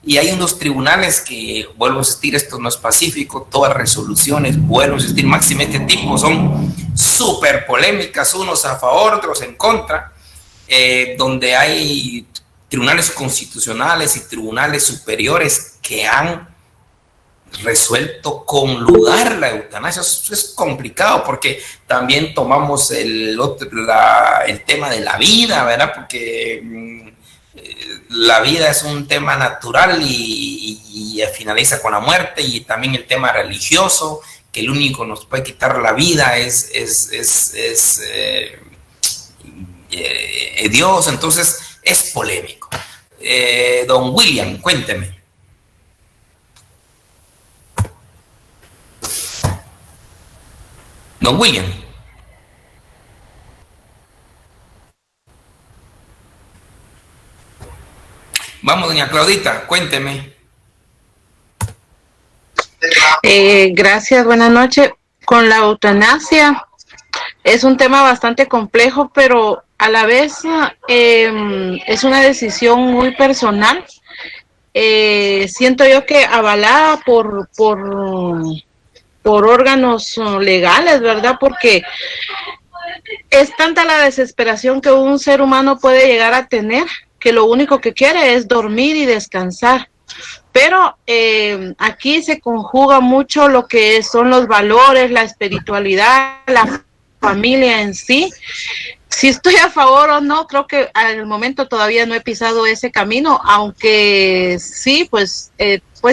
y hay unos tribunales que, vuelvo a insistir, esto no es pacífico, todas resoluciones, vuelvo a insistir, máximo este tipo, son súper polémicas, unos a favor, otros en contra, donde hay tribunales constitucionales y tribunales superiores que han resuelto conlugar la eutanasia. Eso es complicado, porque también tomamos el tema de la vida, ¿verdad? Porque la vida es un tema natural y finaliza con la muerte, y también el tema religioso, que el único que nos puede quitar la vida es Dios. Entonces es polémico. Don William, cuénteme. Don William. Vamos, doña Claudita, cuénteme. Gracias, buenas noches. Con la eutanasia es un tema bastante complejo, pero a la vez es una decisión muy personal. Siento yo que avalada por órganos legales, ¿verdad? Porque es tanta la desesperación que un ser humano puede llegar a tener, que lo único que quiere es dormir y descansar. Pero aquí se conjuga mucho lo que son los valores, la espiritualidad, la familia en sí. Si estoy a favor o no, creo que al momento todavía no he pisado ese camino, aunque sí, pues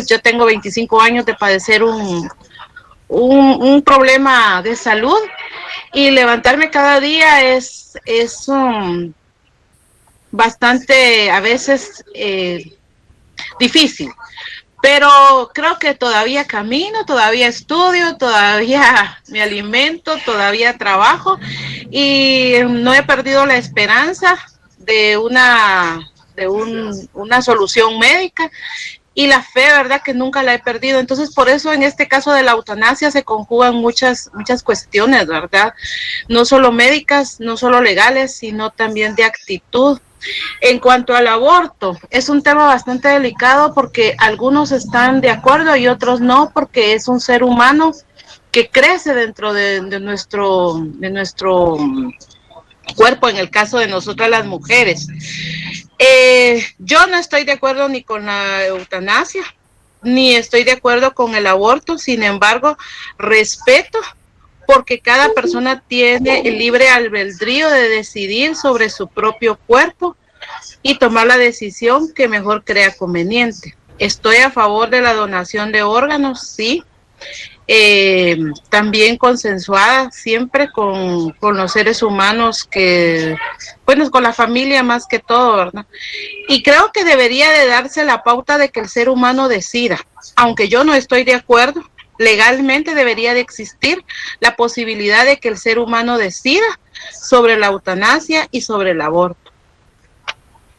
yo tengo 25 años de padecer un problema de salud, y levantarme cada día es bastante, a veces, difícil. Pero creo que todavía camino, todavía estudio, todavía me alimento, todavía trabajo, y no he perdido la esperanza de una solución médica, y la fe, verdad, que nunca la he perdido. Entonces, por eso en este caso de la eutanasia se conjugan muchas cuestiones, ¿verdad? No solo médicas, no solo legales, sino también de actitud En cuanto al aborto, es un tema bastante delicado porque algunos están de acuerdo y otros no, porque es un ser humano que crece dentro de nuestro cuerpo, en el caso de nosotras las mujeres. Yo no estoy de acuerdo ni con la eutanasia, ni estoy de acuerdo con el aborto, sin embargo, respeto, porque cada persona tiene el libre albedrío de decidir sobre su propio cuerpo y tomar la decisión que mejor crea conveniente. Estoy a favor de la donación de órganos, sí, también consensuada siempre con los seres humanos bueno, con la familia más que todo, ¿verdad? Y creo que debería de darse la pauta de que el ser humano decida, aunque yo no estoy de acuerdo. Legalmente debería de existir la posibilidad de que el ser humano decida sobre la eutanasia y sobre el aborto.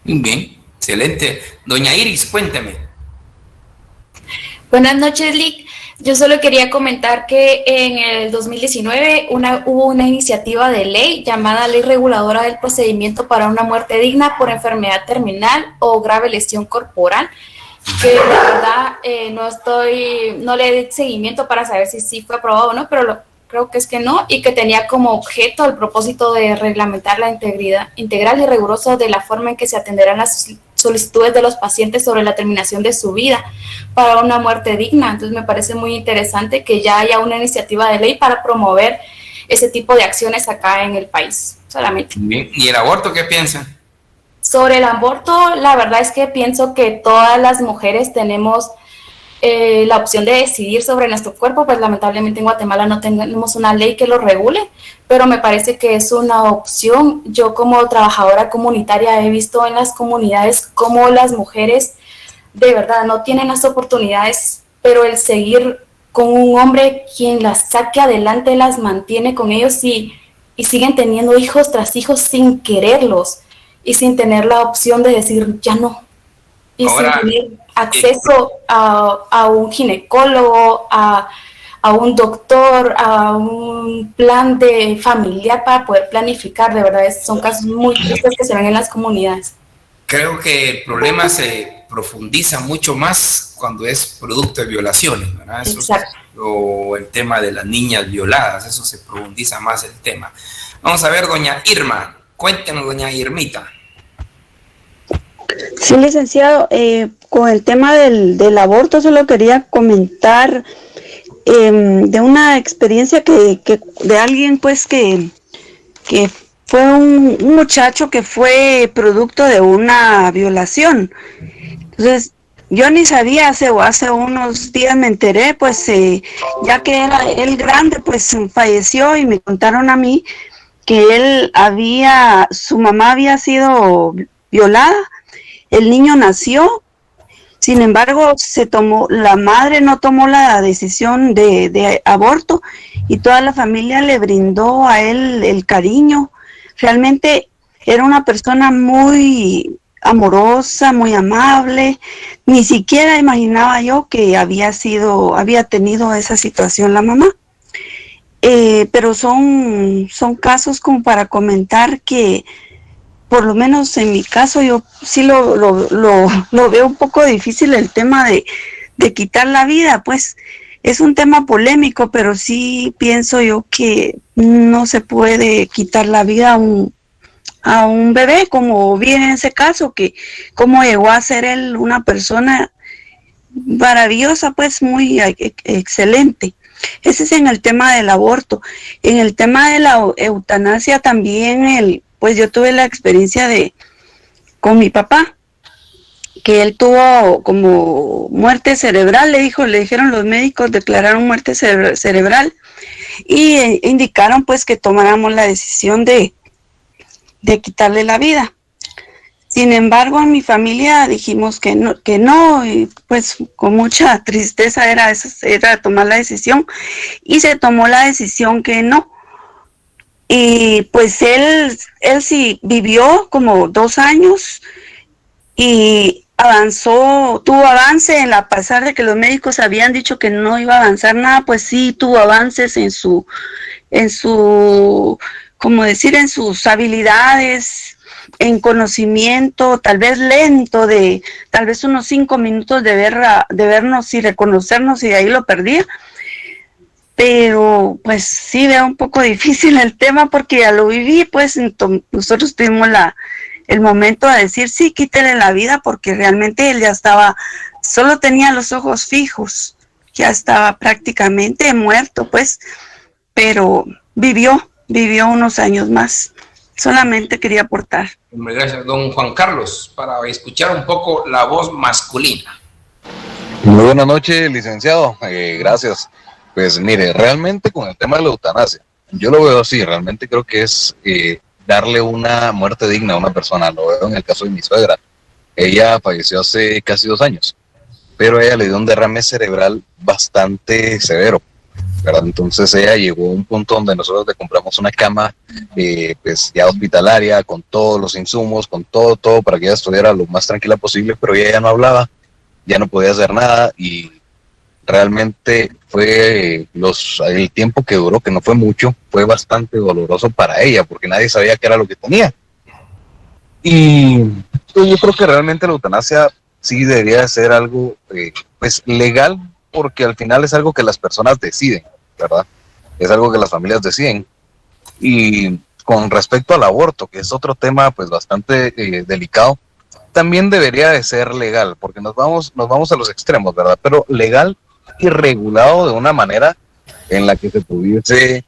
Muy bien, excelente. Doña Iris, cuénteme. Buenas noches, Lick. Yo solo quería comentar que en el 2019 hubo una iniciativa de ley llamada Ley Reguladora del Procedimiento para una Muerte Digna por Enfermedad Terminal o Grave Lesión Corporal, que de verdad no le di seguimiento para saber si sí fue aprobado o no, pero creo que es que no, y que tenía como objeto el propósito de reglamentar la integridad integral y rigurosa de la forma en que se atenderán las solicitudes de los pacientes sobre la terminación de su vida para una muerte digna. Entonces me parece muy interesante que ya haya una iniciativa de ley para promover ese tipo de acciones acá en el país, solamente. Bien. ¿Y el aborto qué piensan? Sobre el aborto, la verdad es que pienso que todas las mujeres tenemos la opción de decidir sobre nuestro cuerpo, pues lamentablemente en Guatemala no tenemos una ley que lo regule, pero me parece que es una opción. Yo como trabajadora comunitaria he visto en las comunidades cómo las mujeres de verdad no tienen las oportunidades, pero el seguir con un hombre quien las saque adelante las mantiene con ellos y siguen teniendo hijos tras hijos sin quererlos y sin tener la opción de decir ya no. Y ahora, sin tener acceso a un ginecólogo, a un doctor, a un plan de familiar para poder planificar. De verdad, son casos muy tristes que se ven en las comunidades. Creo que el problema se profundiza mucho más cuando es producto de violaciones, ¿verdad? Exacto. O el tema de las niñas violadas, eso se profundiza más el tema. Vamos a ver, doña Irma. Cuéntenos, doña Irmita. Sí, licenciado, con el tema del aborto solo quería comentar de una experiencia que de alguien pues que fue un muchacho que fue producto de una violación. Entonces yo ni sabía, hace unos días me enteré, pues ya que era él grande, pues falleció y me contaron a mí que su mamá había sido violada. El niño nació, sin embargo, la madre no tomó la decisión de aborto y toda la familia le brindó a él el cariño. Realmente era una persona muy amorosa, muy amable. Ni siquiera imaginaba yo que había tenido esa situación la mamá. Pero son casos como para comentar que por lo menos en mi caso yo sí lo veo un poco difícil el tema de quitar la vida, pues es un tema polémico, pero sí pienso yo que no se puede quitar la vida a un bebé, como vi en ese caso, que como llegó a ser él una persona maravillosa, pues muy excelente. Ese es en el tema del aborto. En el tema de la eutanasia también pues yo tuve la experiencia con mi papá, que él tuvo como muerte cerebral, le dijeron los médicos, declararon muerte cerebral y indicaron pues que tomáramos la decisión de quitarle la vida. Sin embargo, en mi familia dijimos que no, y pues con mucha tristeza era tomar la decisión, y se tomó la decisión que no. Y pues él sí vivió como 2 años y tuvo avance a pesar de que los médicos habían dicho que no iba a avanzar nada, pues sí tuvo avances en sus habilidades, en conocimiento, tal vez lento, de tal vez unos 5 minutos de vernos y reconocernos, y de ahí lo perdí. Pero pues sí, veo un poco difícil el tema porque ya lo viví, pues nosotros tuvimos el momento de decir, sí, quítele la vida, porque realmente él ya estaba, solo tenía los ojos fijos, ya estaba prácticamente muerto, pues, pero vivió unos años más. Solamente quería aportar. Gracias, don Juan Carlos, para escuchar un poco la voz masculina. Muy buenas noches, licenciado. Gracias. Pues mire, realmente con el tema de la eutanasia, yo lo veo así, realmente creo que es darle una muerte digna a una persona. Lo veo en el caso de mi suegra. Ella falleció hace casi 2 años, pero ella le dio un derrame cerebral bastante severo, ¿verdad? Entonces ella llegó a un punto donde nosotros le compramos una cama pues ya hospitalaria, con todos los insumos, con todo para que ella estuviera lo más tranquila posible, pero ella ya no hablaba, ya no podía hacer nada, y realmente fue el tiempo que duró, que no fue mucho, fue bastante doloroso para ella, porque nadie sabía qué era lo que tenía. Y yo creo que realmente la eutanasia sí debería ser algo pues legal, porque al final es algo que las personas deciden, ¿verdad? Es algo que las familias deciden. Y con respecto al aborto, que es otro tema pues bastante delicado, también debería de ser legal, porque nos vamos a los extremos, ¿verdad? Pero legal y regulado de una manera en la que se pudiese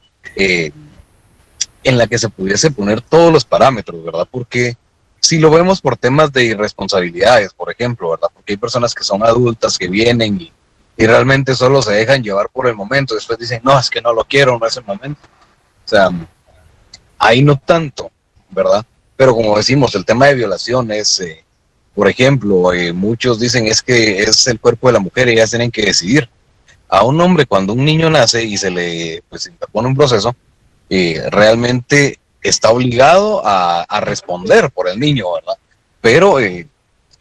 poner todos los parámetros, ¿verdad? Porque si lo vemos por temas de irresponsabilidades, por ejemplo, ¿verdad? Porque hay personas que son adultas, que vienen y realmente solo se dejan llevar por el momento, después dicen, no, es que no lo quiero, no es el momento. O sea, ahí no tanto, ¿verdad? Pero como decimos, el tema de violaciones, por ejemplo, muchos dicen es que es el cuerpo de la mujer y ellas tienen que decidir. A un hombre, cuando un niño nace y se le pues interpone un proceso, realmente está obligado a responder por el niño, ¿verdad? Pero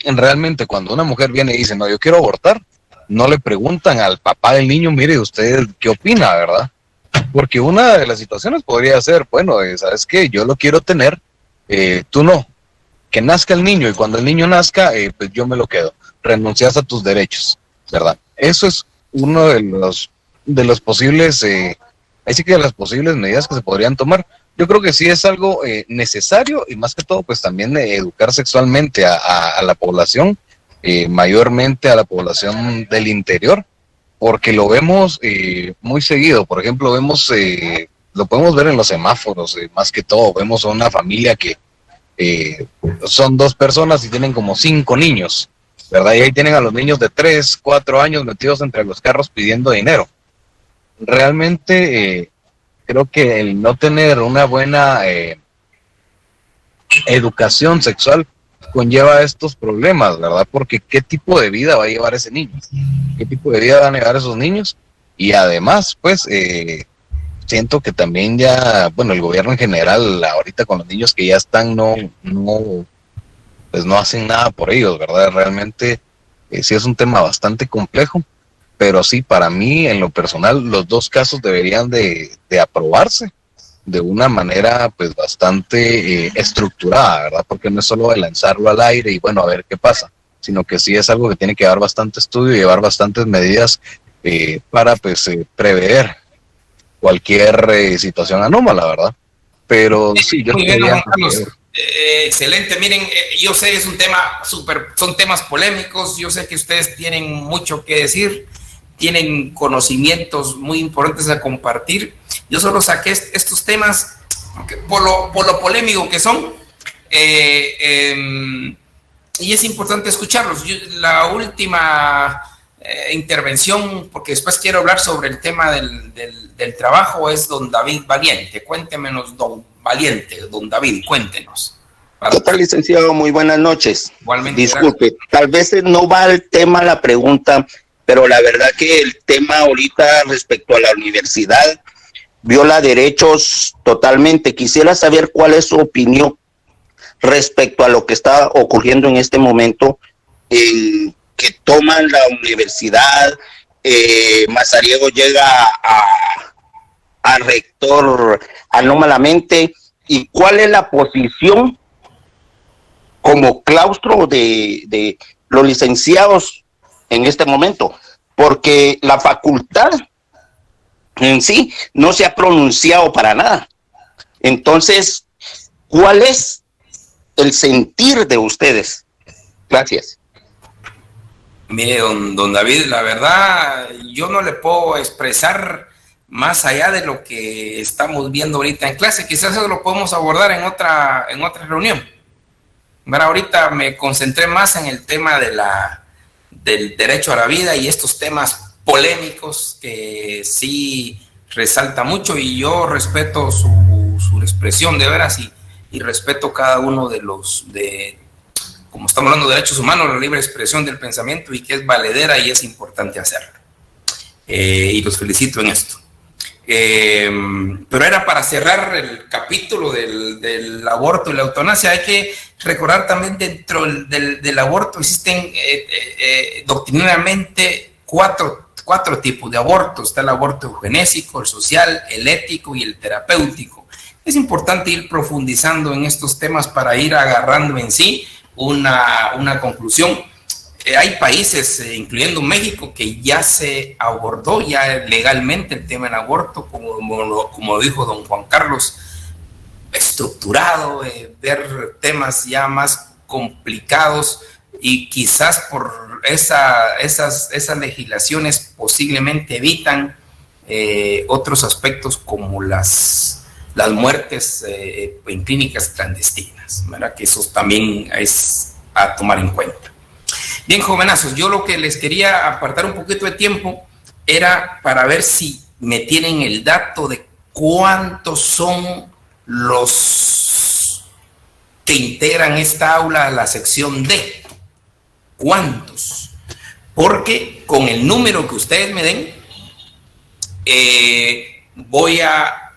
realmente cuando una mujer viene y dice, no, yo quiero abortar, no le preguntan al papá del niño, mire, ¿usted qué opina, verdad? Porque una de las situaciones podría ser, bueno, ¿sabes qué? Yo lo quiero tener, tú no. Que nazca el niño, y cuando el niño nazca, pues yo me lo quedo. Renuncias a tus derechos, ¿verdad? Eso es uno de los posibles, así que de las posibles medidas que se podrían tomar. Yo creo que sí es algo necesario, y más que todo, pues también educar sexualmente a la población, mayormente a la población del interior, porque lo vemos muy seguido. Por ejemplo, lo podemos ver en los semáforos, más que todo, vemos a una familia que son 2 personas y tienen como 5 niños, ¿verdad? Y ahí tienen a los niños de 3, 4 años metidos entre los carros pidiendo dinero. Realmente creo que el no tener una buena educación sexual conlleva estos problemas, ¿verdad? Porque ¿qué tipo de vida va a llevar ese niño? ¿Qué tipo de vida van a llevar esos niños? Y además, pues, siento que también ya, bueno, el gobierno en general, ahorita con los niños que ya están, pues no hacen nada por ellos, ¿verdad? Realmente sí es un tema bastante complejo, pero sí, para mí, en lo personal, los 2 casos deberían de aprobarse de una manera pues bastante estructurada, ¿verdad? Porque no es solo de lanzarlo al aire y bueno, a ver qué pasa, sino que sí es algo que tiene que dar bastante estudio y llevar bastantes medidas para pues prever cualquier situación anómala, ¿verdad? Pero sí, yo quería... Excelente, miren, yo sé que es un tema son temas polémicos, yo sé que ustedes tienen mucho que decir, tienen conocimientos muy importantes a compartir. Yo solo saqué estos temas por lo polémico que son, y es importante escucharlos. La última intervención, porque después quiero hablar sobre el tema del trabajo, es don David Valiente. Cuéntemenos, don David, cuéntenos. ¿Qué tal, licenciado? Muy buenas noches. Igualmente. Disculpe, tal vez no va al tema la pregunta, pero la verdad que el tema ahorita respecto a la universidad viola derechos totalmente. Quisiera saber cuál es su opinión respecto a lo que está ocurriendo en este momento, que toman la universidad, Mazariego llega a rector anómalamente, y cuál es la posición como claustro de los licenciados en este momento, porque la facultad en sí no se ha pronunciado para nada. Entonces, ¿cuál es el sentir de ustedes? Gracias. Mire, don David, la verdad, yo no le puedo expresar más allá de lo que estamos viendo ahorita en clase. Quizás eso lo podemos abordar en otra reunión. Pero ahorita me concentré más en el tema del derecho a la vida y estos temas polémicos que sí resalta mucho, y yo respeto su expresión de veras, y respeto cada uno como estamos hablando de derechos humanos, la libre expresión del pensamiento, y que es valedera y es importante hacerlo. Y los felicito en esto. Pero era para cerrar el capítulo del aborto y la eutanasia. Hay que recordar también dentro del aborto existen doctrinariamente cuatro tipos de aborto. Está el aborto eugenésico, el social, el ético y el terapéutico. Es importante ir profundizando en estos temas para ir agarrando en sí una conclusión. Hay países, incluyendo México, que ya se abordó ya legalmente el tema del aborto, como dijo don Juan Carlos, estructurado, ver temas ya más complicados, y quizás por esas legislaciones posiblemente evitan otros aspectos como las muertes en clínicas clandestinas, ¿verdad? Que eso también es a tomar en cuenta. Bien, jovenazos, yo lo que les quería apartar un poquito de tiempo era para ver si me tienen el dato de cuántos son los que integran esta aula a la sección D. ¿Cuántos? Porque con el número que ustedes me den, voy a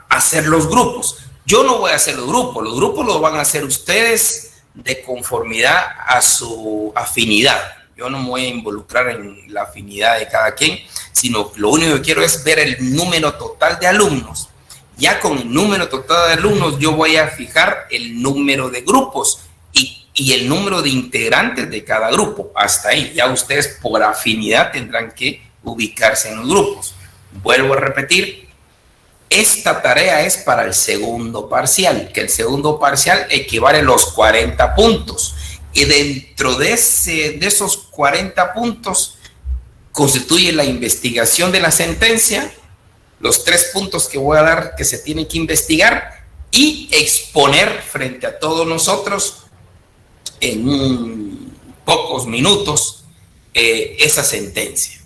hacer los grupos. Yo no voy a hacer los grupos los van a hacer ustedes de conformidad a su afinidad. Yo no me voy a involucrar en la afinidad de cada quien, sino lo único que quiero es ver el número total de alumnos. Ya con el número total de alumnos yo voy a fijar el número de grupos y el número de integrantes de cada grupo. Hasta ahí, ya ustedes por afinidad tendrán que ubicarse en los grupos. Vuelvo a repetir, esta tarea es para el segundo parcial, que el segundo parcial equivale a los 40 puntos. Y dentro de esos 40 puntos constituye la investigación de la sentencia, los 3 puntos que voy a dar que se tienen que investigar y exponer frente a todos nosotros en pocos minutos esa sentencia.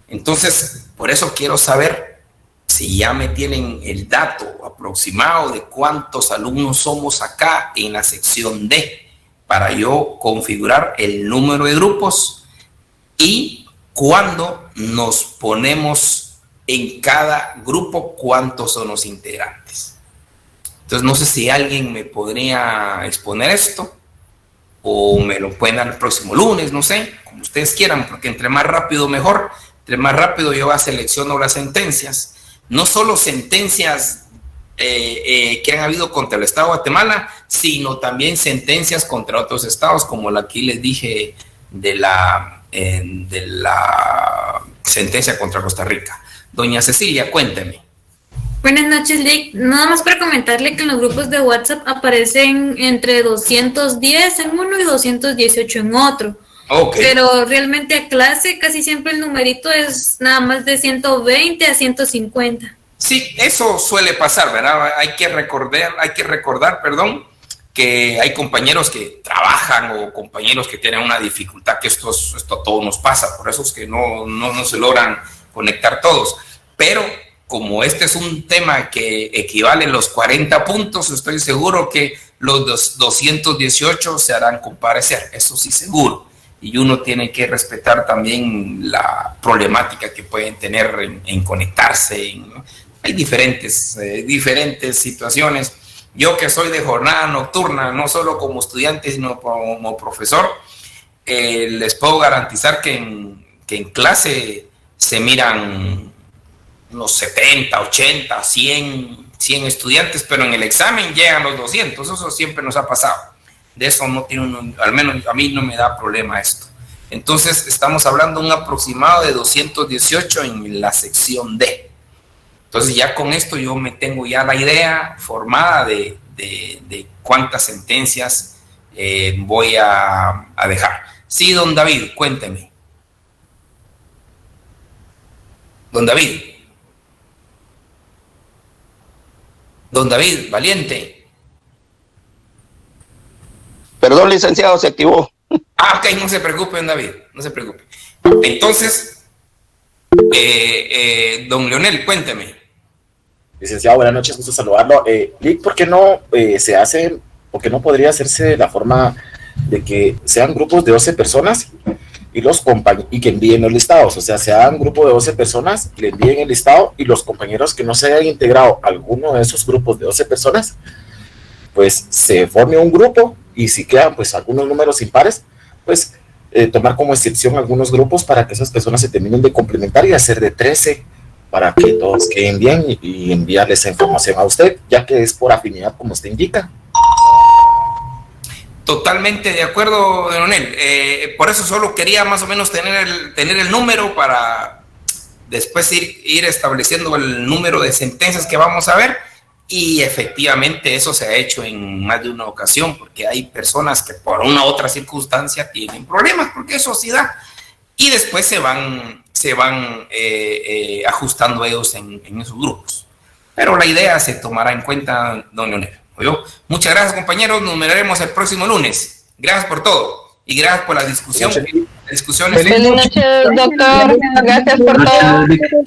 Entonces, por eso quiero saber si ya me tienen el dato aproximado de cuántos alumnos somos acá en la sección D, para yo configurar el número de grupos y cuándo nos ponemos en cada grupo, cuántos son los integrantes. Entonces, no sé si alguien me podría exponer esto o me lo pueden dar el próximo lunes, no sé, como ustedes quieran, porque entre más rápido mejor. Entre más rápido yo selecciono las sentencias. No solo sentencias que han habido contra el Estado de Guatemala, sino también sentencias contra otros estados, como la que les dije de la sentencia contra Costa Rica. Doña Cecilia, cuénteme. Buenas noches, Lick. Nada más para comentarle que en los grupos de WhatsApp aparecen entre 210 en uno y 218 en otro. Okay. Pero realmente a clase casi siempre el numerito es nada más de 120 a 150. Sí, eso suele pasar, ¿verdad? Hay que recordar, que hay compañeros que trabajan o compañeros que tienen una dificultad, que esto a todos nos pasa, por eso es que no se logran conectar todos. Pero como este es un tema que equivale a los 40 puntos, estoy seguro que los 218 se harán comparecer, eso sí seguro. Y uno tiene que respetar también la problemática que pueden tener en conectarse. Hay diferentes situaciones. Yo que soy de jornada nocturna, no solo como estudiante, sino como profesor, les puedo garantizar que en clase se miran unos 70, 80, 100 estudiantes, pero en el examen llegan los 200, eso siempre nos ha pasado. de eso no tiene uno, al menos a mí no me da problema esto. Entonces estamos hablando de un aproximado de 218 en la sección D. Entonces ya con esto yo me tengo ya la idea formada de cuántas sentencias voy a dejar. Sí, don David, cuénteme. Don David. Don David, valiente. Perdón, licenciado, se activó. Ah, ok, no se preocupe, don David, no se preocupe. Entonces, don Leonel, cuénteme. Licenciado, buenas noches, gusto saludarlo. Lick, ¿por qué no se hace, por qué no podría hacerse de la forma de que sean grupos de 12 personas y que envíen los listados? O sea, sean un grupo de 12 personas, le envíen el listado y los compañeros que no se hayan integrado a alguno de esos grupos de 12 personas, pues se forme un grupo y si quedan pues algunos números impares, pues tomar como excepción algunos grupos para que esas personas se terminen de complementar y hacer de 13 para que todos queden bien y enviarle esa información a usted, ya que es por afinidad como usted indica. Totalmente de acuerdo, Leonel. Por eso solo quería más o menos tener el número para después ir estableciendo el número de sentencias que vamos a ver, y efectivamente eso se ha hecho en más de una ocasión, porque hay personas que por una u otra circunstancia tienen problemas, porque eso sí da, y después se van ajustando ellos en esos grupos. Pero la idea se tomará en cuenta, don Leonel. Muchas gracias, compañeros. Nos veremos el próximo lunes. Gracias por todo y gracias por la discusión. Feliz noche, doctor. Gracias por todo.